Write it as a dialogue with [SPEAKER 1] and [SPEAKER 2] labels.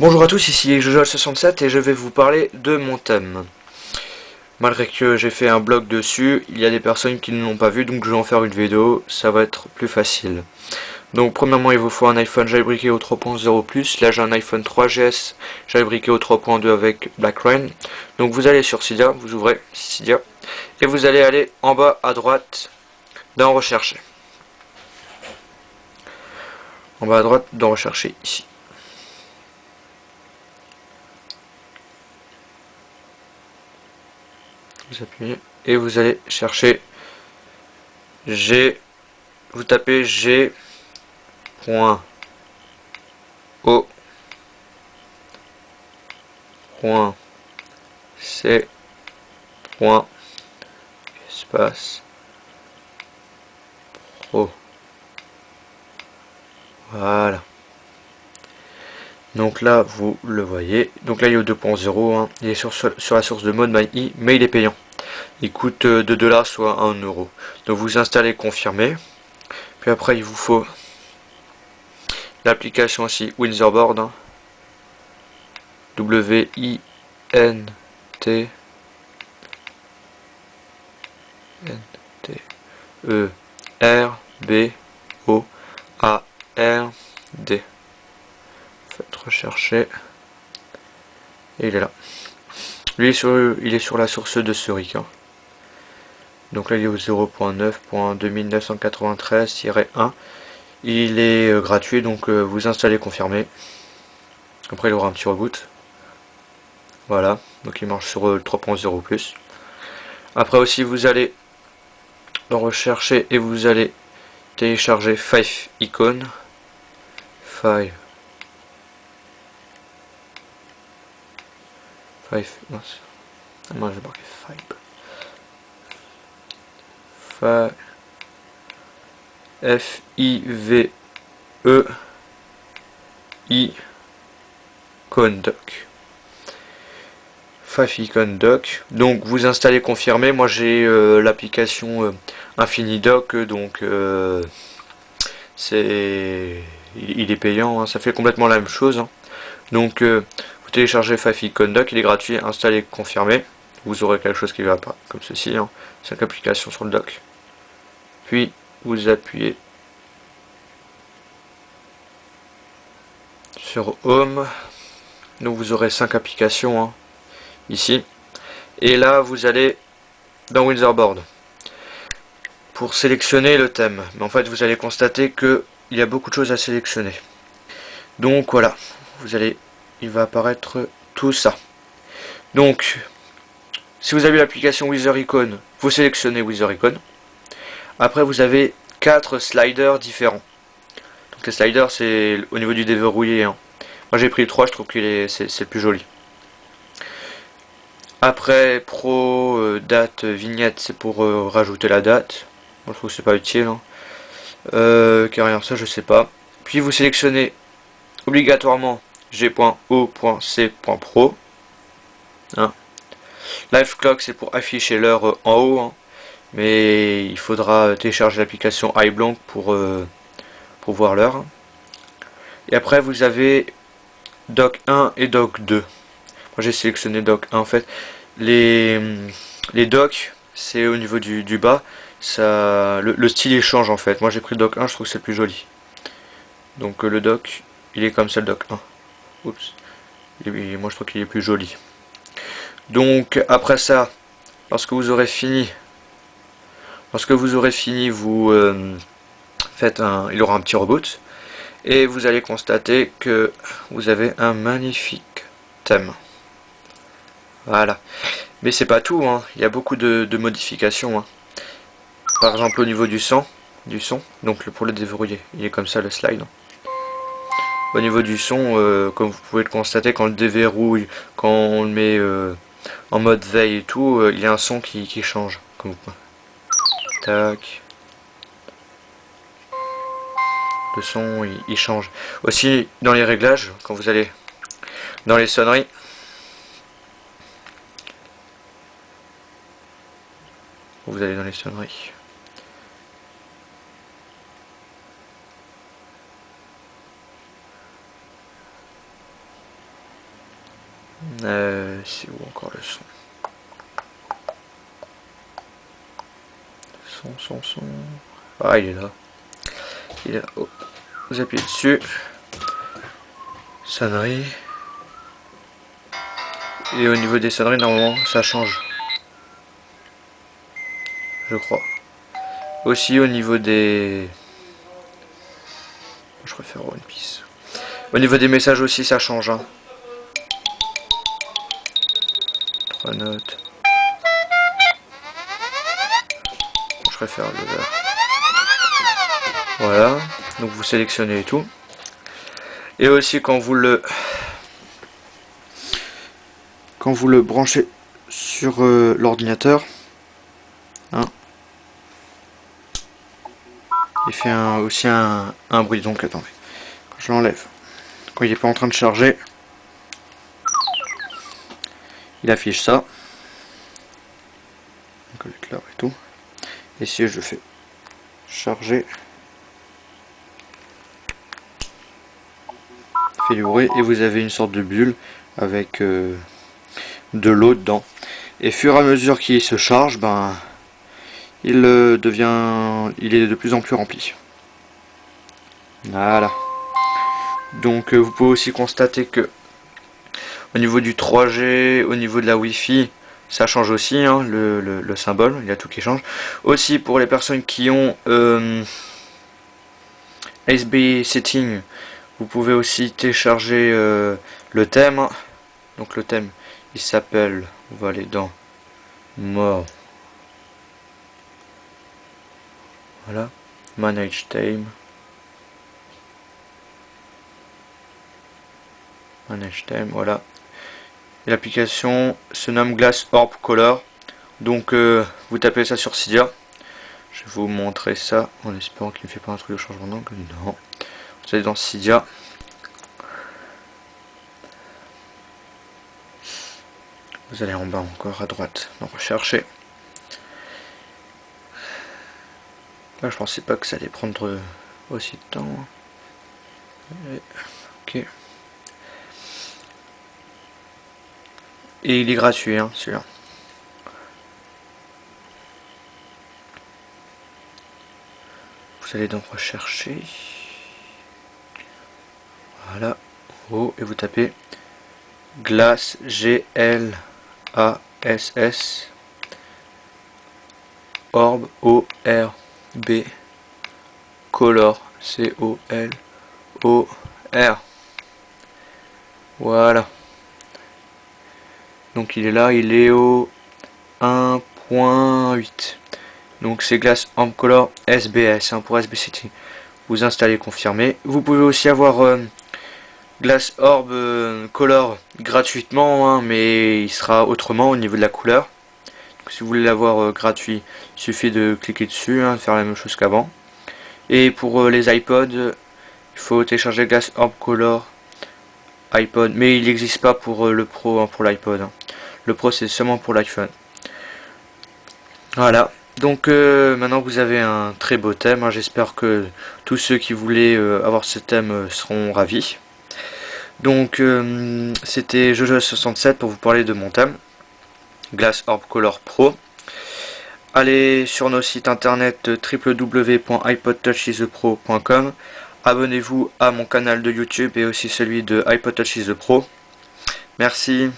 [SPEAKER 1] Bonjour à tous, ici Jojo67 et je vais vous parler de mon thème. Malgré que j'ai fait un blog dessus, il y a des personnes qui ne l'ont pas vu, donc je vais en faire une vidéo, ça va être plus facile. Donc premièrement, il vous faut un iPhone jailbreaké au 3.0+, là j'ai un iPhone 3GS jailbreaké au 3.2 avec Black Rain. Donc vous allez sur Cydia, vous ouvrez Cydia, et vous allez aller en bas à droite dans Rechercher. En bas à droite dans Rechercher, ici. Vous appuyez et vous allez chercher G, vous tapez G.O C espace pro. Voilà. Donc là, vous le voyez. Donc là, il est au 2.0. Hein. Il est sur la source de mode MyI, mais il est payant. Il coûte 2 $, soit 1 €. Donc vous installez confirmer. Puis après, il vous faut l'application aussi Winzerboard. Hein. WINT ERBOARD. Faites rechercher. Et il est là. Lui, il est sur la source de Zurich. Hein. Donc là, il est au 0.9.2993-1. Il est gratuit, donc vous installez confirmer. Après, il aura un petit reboot. Voilà, donc il marche sur 3.0+. Après aussi, vous allez dans rechercher et vous allez télécharger 5 icônes. 5. Mince. Moi j'ai marqué 5. F-I-V-E icon doc. 5 icon doc. Donc vous installez confirmer. Moi j'ai l'application Infinidoc, donc il est payant, hein, ça fait complètement la même chose. Hein. Donc vous téléchargez 5 icon doc, il est gratuit, installez confirmer. Vous aurez quelque chose qui va pas comme ceci. Hein. 5 applications sur le doc. Puis vous appuyez sur Home. Donc vous aurez 5 applications hein, ici. Et là vous allez dans Winzerboard pour sélectionner le thème. Mais en fait vous allez constater que il y a beaucoup de choses à sélectionner. Donc voilà, il va apparaître tout ça. Donc si vous avez l'application Wither Icon, vous sélectionnez Wither Icon. Après vous avez 4 sliders différents. Donc les sliders c'est au niveau du déverrouillé. Hein. Moi j'ai pris le 3, je trouve que c'est le plus joli. Après pro, date, vignette, c'est pour rajouter la date. Moi je trouve que c'est pas utile. Hein. Carrière, ça je sais pas. Puis vous sélectionnez obligatoirement G.O.C.Pro. Hein. Live Clock c'est pour afficher l'heure en haut. Hein. Mais il faudra télécharger l'application iBlank pour voir l'heure. Et après vous avez Doc 1 et Doc 2. Moi j'ai sélectionné Doc 1 en fait. Les docs, c'est au niveau du bas, ça, le style il change en fait. Moi j'ai pris le doc 1, je trouve que c'est le plus joli. Donc le doc, il est comme ça le doc 1. Oups. Moi je trouve qu'il est plus joli. Donc après ça, lorsque vous aurez fini, vous faites il aura un petit reboot. Et vous allez constater que vous avez un magnifique thème. Voilà. Mais c'est pas tout, hein. Il y a beaucoup de modifications. Hein. Par exemple au niveau du son, donc pour le déverrouiller, il est comme ça le slide. Au niveau du son, comme vous pouvez le constater, quand on le déverrouille, quand on le met en mode veille et tout, il y a un son qui change. Comme vous... Tac. Le son il change. Aussi dans les réglages, quand vous allez dans les sonneries, C'est où encore le son? Son. Ah, il est là. Il est là. Oh. Vous appuyez dessus. Sonnerie. Et au niveau des sonneries, normalement, ça change. Je crois. Aussi au niveau des... Je préfère One Piece. Au niveau des messages aussi, ça change. Hein. 3 notes. Je préfère le vert. Voilà. Donc vous sélectionnez et tout. Et aussi quand vous le branchez sur l'ordinateur, hein, il fait aussi un bruit. Donc attendez, quand je l'enlève, quand il n'est pas en train de charger, il affiche ça, collecteur et tout. Et si je fais charger, il fait du bruit et vous avez une sorte de bulle avec de l'eau dedans. Et fur et à mesure qu'il se charge, ben il est de plus en plus rempli. Voilà. Donc vous pouvez aussi constater que au niveau du 3G, au niveau de la Wi-Fi, ça change aussi, hein, le symbole, il y a tout qui change. Aussi pour les personnes qui ont SB Setting, vous pouvez aussi télécharger le thème. Donc le thème, il s'appelle, on va aller dans More. Voilà, Manage Theme. Manage Theme, voilà. L'application se nomme Glass Orb Color. Donc vous tapez ça sur Cydia. Je vais vous montrer ça en espérant qu'il ne fait pas un truc de changement d'angle. Non. Vous allez dans Cydia. Vous allez en bas encore à droite. Donc recherchez. Là je pensais pas que ça allait prendre aussi de temps. Ok. Et il est gratuit, hein, celui-là. Vous allez donc rechercher. Voilà. Oh, et vous tapez Glass, G-L-A-S-S, Orb, O-R-B, Color, C-O-L-O-R. Voilà. Donc il est là, il est au 1.8. Donc c'est Glass Orb Color SBS, hein, pour SBCT. Vous installez, confirmez. Vous pouvez aussi avoir Glass Orb Color gratuitement, hein, mais il sera autrement au niveau de la couleur. Donc, si vous voulez l'avoir gratuit, il suffit de cliquer dessus, hein, de faire la même chose qu'avant. Et pour les iPods, il faut télécharger Glass Orb Color iPod, mais il n'existe pas pour le Pro, hein, pour l'iPod. Hein. Le Pro c'est seulement pour l'iPhone. Voilà. Donc maintenant vous avez un très beau thème. Hein. J'espère que tous ceux qui voulaient avoir ce thème seront ravis. Donc c'était Jojo67 pour vous parler de mon thème Glass Orb Color Pro. Allez sur nos sites internet www.ipodtouchisthe-pro.com. Abonnez-vous à mon canal de YouTube et aussi celui de iPod Touch is the Pro. Merci.